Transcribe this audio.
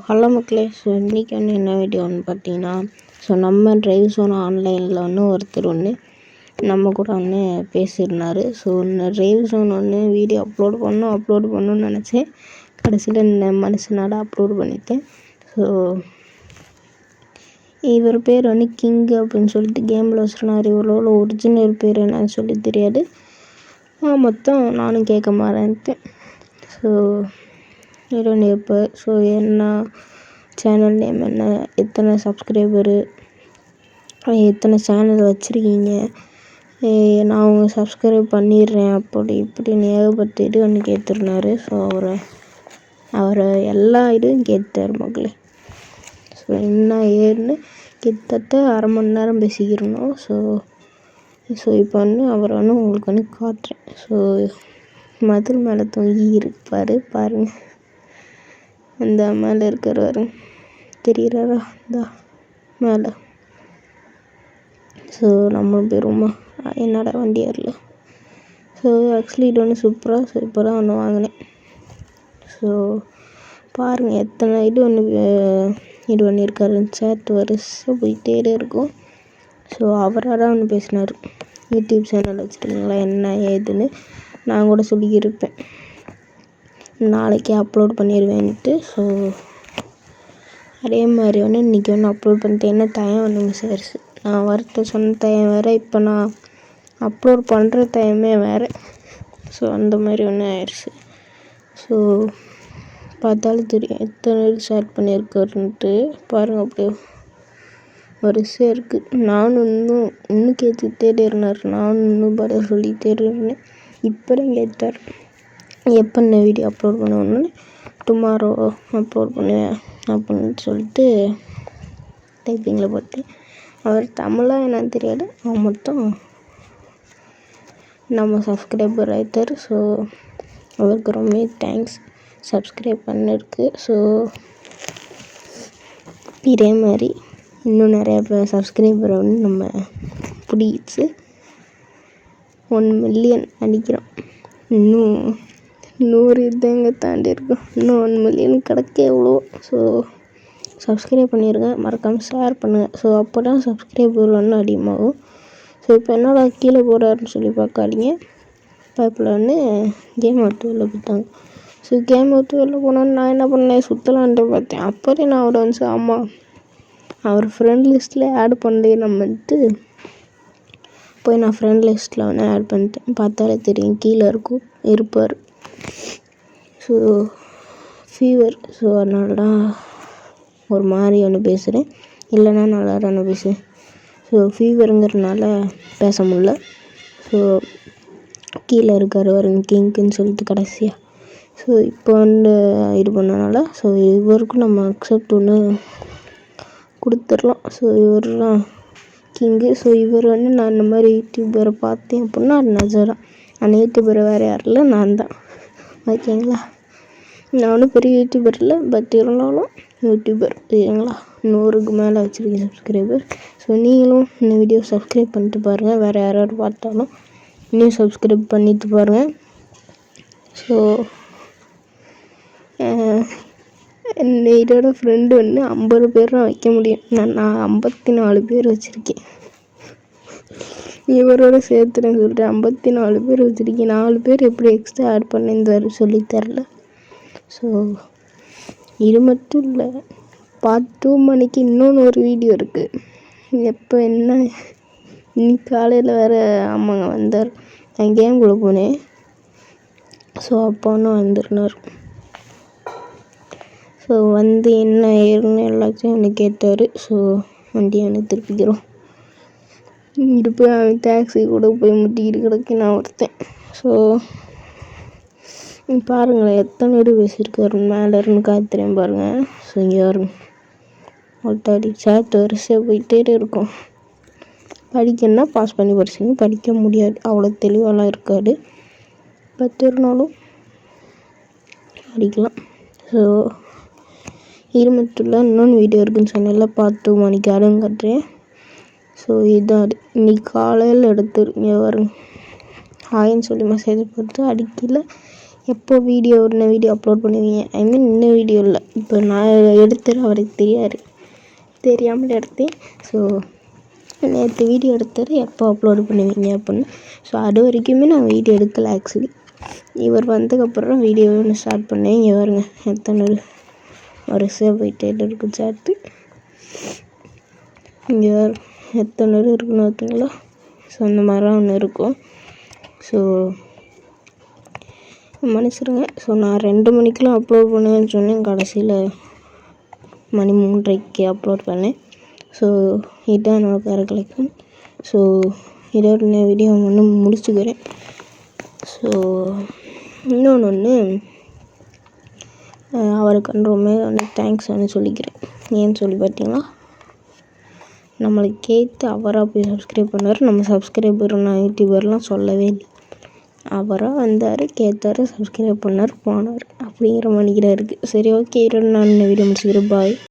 Hello மக்களே. So இன்றைக்கி என்ன வீடியோன்னு பார்த்தீங்கன்னா, நம்ம டிரைவ் ஸோன் ஆன்லைனில் ஒருத்தர் நம்ம கூட பேசியிருந்தார். So drive zone video upload பண்ணணும்னு நினச்சேன். கடைசியில் இந்த மனுஷனால் அப்லோட் பண்ணிட்டேன். ஸோ இவர் பேர் கிங் அப்படின்னு சொல்லிட்டு கேமில் சொன்னார். இவரோட ஒரிஜினல் பேர் என்னன்னு சொல்லி தெரியாது. மொத்தம் நானும் கேட்க மாட்டேன்ட்டேன். ஸோ எப்போ என்ன சேனல் நேம் என்ன, எத்தனை சப்ஸ்கிரைபரு, எத்தனை சேனல் வச்சுருக்கீங்க, நான் அவங்க சப்ஸ்கிரைப் பண்ணிடுறேன் அப்படி இப்படின்னு ஏகப்பட்ட இது கேட்டிருந்தாரு. ஸோ அவரை எல்லா இதுவும் கேட்டார் மக்களே. ஸோ என்ன ஏன்னு கிட்டத்தட்ட அரை மணி நேரம் பேசிக்கிறணும். ஸோ இப்போ அவரை உங்களுக்கு காட்டுறேன். ஸோ மதில் மேலே தொங்கி இருப்பார் பாருங்கள். அந்த மேலே இருக்கிறவர் தெரிகிறாரா? இந்த மேலே. ஸோ நம்ம போயிருமா, என்னோட வண்டி வரல. ஸோ ஆக்சுவலி இது சூப்பராக. ஸோ இப்போ தான் வாங்கினேன். ஸோ பாருங்கள் எத்தனை இது பண்ணியிருக்காரு. சேட் வரிசை போயிட்டே இருக்கும். ஸோ அவராக தான் பேசினார். யூடியூப் சேனல் வச்சுருக்கீங்களா என்ன ஏதுன்னு நான் கூட சொல்லியிருப்பேன், நாளைக்கே அப்லோட் பண்ணிடுவேன்ட்டு. ஸோ அதே மாதிரி இன்றைக்கி அப்லோட் பண்ணிட்டு என்ன டைம் சார், நான் வரட்ட சொன்ன டைம் வேறு, இப்போ நான் அப்லோட் பண்ணுற டைமே வேறு. ஸோ அந்த மாதிரி ஆயிடுச்சு. ஸோ பார்த்தாலும் தெரியும் எத்தனை ஷேர் பண்ணியிருக்காருன்ட்டு. பாருங்கள் அப்படியே வரிசையாக இருக்குது. நானும் இன்னும் கேட்டுக்கிட்டே இருந்தார். நானும் இன்னும் பதில் சொல்லிகிட்டே இருந்தேன். இப்போ தான் கேட்டார் எப்போ இந்த வீடியோ அப்லோட் பண்ணணுன்னு. டுமாரோ அப்லோட் பண்ணுவேன் அப்படின்னு சொல்லிட்டு டைப்பிங்கில் போட்டு. அவர் தமிழாக என்னன்னு தெரியாது. அவன் மொத்தம் நம்ம சப்ஸ்கிரைபர் ஆகிட்டார். ஸோ அவருக்கு ரொம்ப தேங்க்ஸ் சப்ஸ்கிரைப் பண்ணிருக்கு. ஸோ இதே மாதிரி இன்னும் நிறையா சப்ஸ்கிரைபரை நம்ம பிடிச்சி 1 மில்லியன் அடிக்கிறோம். இன்னும் 100 இதாங்க தாண்டி இருக்கும். இன்னும் 1 மில்லியன் கிடக்க எவ்வளோ. ஸோ சப்ஸ்கிரைப் பண்ணிடுங்க, மறக்காமல் ஷேர் பண்ணுங்கள். ஸோ அப்போ தான் சப்ஸ்கிரைபர் அதிகமாகும். ஸோ இப்போ என்னடா கீழே போகிறாருன்னு சொல்லி பார்க்காதீங்க. பைப்பில் கேம் விட்டு வெளில போயிட்டாங்க. ஸோ கேம் விட்டு வெளில போனோன்னு நான் என்ன பண்ணேன், சுற்றலான்ட்டு பார்த்தேன். அப்போதே நான் அவர் ஆமாம் அவர் ஃப்ரெண்ட் லிஸ்ட்டில் ஆட் பண்ணலையே நம்மன்ட்டு போய் நான் ஃப்ரெண்ட் லிஸ்ட்டில் ஆட் பண்ணிட்டேன். பார்த்தாலே தெரியும் கீழே இருப்பார். So fever. ஸோ அதனால தான் ஒரு மாதிரி பேசுகிறேன், இல்லைன்னா நல்லா தானே பேசுவேன். ஸோ ஃபீவருங்கிறதுனால பேச முடியல. ஸோ கீழே இருக்கார் வருங்க கிங்குன்னு சொல்லிட்டு கடைசியாக. ஸோ இப்போ இது பண்ணனால ஸோ இவருக்கும் நம்ம அக்செப்ட் கொடுத்துடலாம். ஸோ இவர் தான் கிங்கு. ஸோ இவர் நான் இந்த மாதிரி யூடியூபரை பார்த்தேன் அப்படின்னா அது நஜரா. அந்த யூடியூபரை வேறு யாரும் இல்லை, நான் தான். ஓகேங்களா? நான் பெரிய யூடியூபர் இல்லை, பட் இருந்தாலும் யூடியூபர். ஓகேங்களா? 100க்கு மேலே வச்சுருக்கேன் சப்ஸ்கிரைபர். ஸோ நீங்களும் இந்த வீடியோ சப்ஸ்கிரைப் பண்ணிட்டு பாருங்கள். வேறு யாராவது பார்த்தாலும் இன்னும் சப்ஸ்கிரைப் பண்ணிட்டு பாருங்கள். ஸோ இதோட ஃப்ரெண்டு 50 பேர் தான் வைக்க முடியும். நான் 54 பேர் வச்சுருக்கேன். இவரோட சேர்த்துன்னு சொல்லிட்டு 54 பேர் வச்சுருக்கேன். 4 பேர் எப்படி எக்ஸ்ட்ரா ஆட் பண்ணியிருந்தாரு சொல்லி தரல. ஸோ இது மட்டும் இல்லை, பார்ட் 2 மணிக்கு இன்னொன்று ஒரு வீடியோ இருக்குது. எப்போ என்ன இன்னைக்கு காலையில் வேறு ஆமாங்க வந்தார். நான் கேம்குள்ளே போனேன். ஸோ அப்போ வந்துருந்தார். ஸோ என்ன ஏறுன்னு எல்லாத்தையும் கேட்டார். ஸோ வண்டியை திருப்பிக்கிறோம். இது போய் அவன் டாக்ஸி கூட போய் முட்டிக்கிட்டு கிடக்கு நான் ஒருத்தன். ஸோ பாருங்களேன் எத்தனை பேர் பேசியிருக்காரு. மேலே இருந்து காத்துறேன் பாருங்கள். ஸோ இங்கே வருங்க ஒட்டாடி சேட் வரிசையாக போயிட்டே இருக்கும். படிக்கணுன்னா பாஸ் பண்ணி படிச்சிங்க, படிக்க முடியாது, அவ்வளோ தெளிவாலாம் இருக்காது. பட் இருந்தாலும் படிக்கலாம். ஸோ இது மட்டும் இல்லை, இன்னொன்று வீடியோ இருக்குதுன்னு சொன்னேன்ல, பார்ட் 2 மணிக்கு அதுவும் கட்டுறேன். ஸோ இதுதான் அது. இன்னைக்கு காலையில் எடுத்துருங்க வருங்க ஹாயின்னு சொல்லி மெசேஜ் போட்டு அடிக்கல. எப்போ வீடியோ அப்லோட் பண்ணுவீங்க? ஐ மீன் இன்னும் வீடியோ இல்லை, இப்போ நான் எடுத்தது அவருக்கு தெரியாமல் எடுத்தேன். ஸோ நேற்று வீடியோ எடுத்தது எப்போ அப்லோடு பண்ணுவீங்க அப்படின்னு. ஸோ அது வரைக்குமே நான் வீடியோ எடுக்கலை. ஆக்சுவலி இவர் வந்ததுக்கப்புறம் வீடியோ ஒன்று ஸ்டார்ட் பண்ணேன். இங்கே பாருங்க எத்தனை வரிசையாக போயிட்டே இருக்குது சாட்டு. இங்கே எத்தனை இருக்குன்னு பார்த்தீங்களா? ஸோ அந்த மாதிரிலாம் ஒன்று இருக்கும். ஸோ மன்னிச்சிடுங்க. ஸோ நான் 2 மணிக்கெலாம் அப்லோட் பண்ணுவேன்னு சொன்னேன், கடைசியில் மணி 3:30க்கு அப்லோட் பண்ணேன். ஸோ இதுதான் என்னோடய கருக்கலைக்கும். ஸோ இதோட வீடியோ ஒன்று முடிச்சுக்கிறேன். ஸோ இன்னொன்று அவருக்கு ரொம்ப தேங்க்ஸ் சொல்லிக்கிறேன். ஏன்னு சொல்லி பார்த்தீங்கன்னா, நம்மளுக்கு கேட்டு அவராக போய் சப்ஸ்கிரைப் பண்ணார். நம்ம சப்ஸ்கிரைபர் நான் யூடியூபர்லாம் சொல்லவே இல்லை. அவராக வந்தார், கேட்டார், சப்ஸ்கிரைப் பண்ணார், போனார் அப்படிங்கிற மணிக்கிற இருக்குது. சரி, ஓகே, நான் வீடியோ முடிச்சுக்கிறேன். பாய்.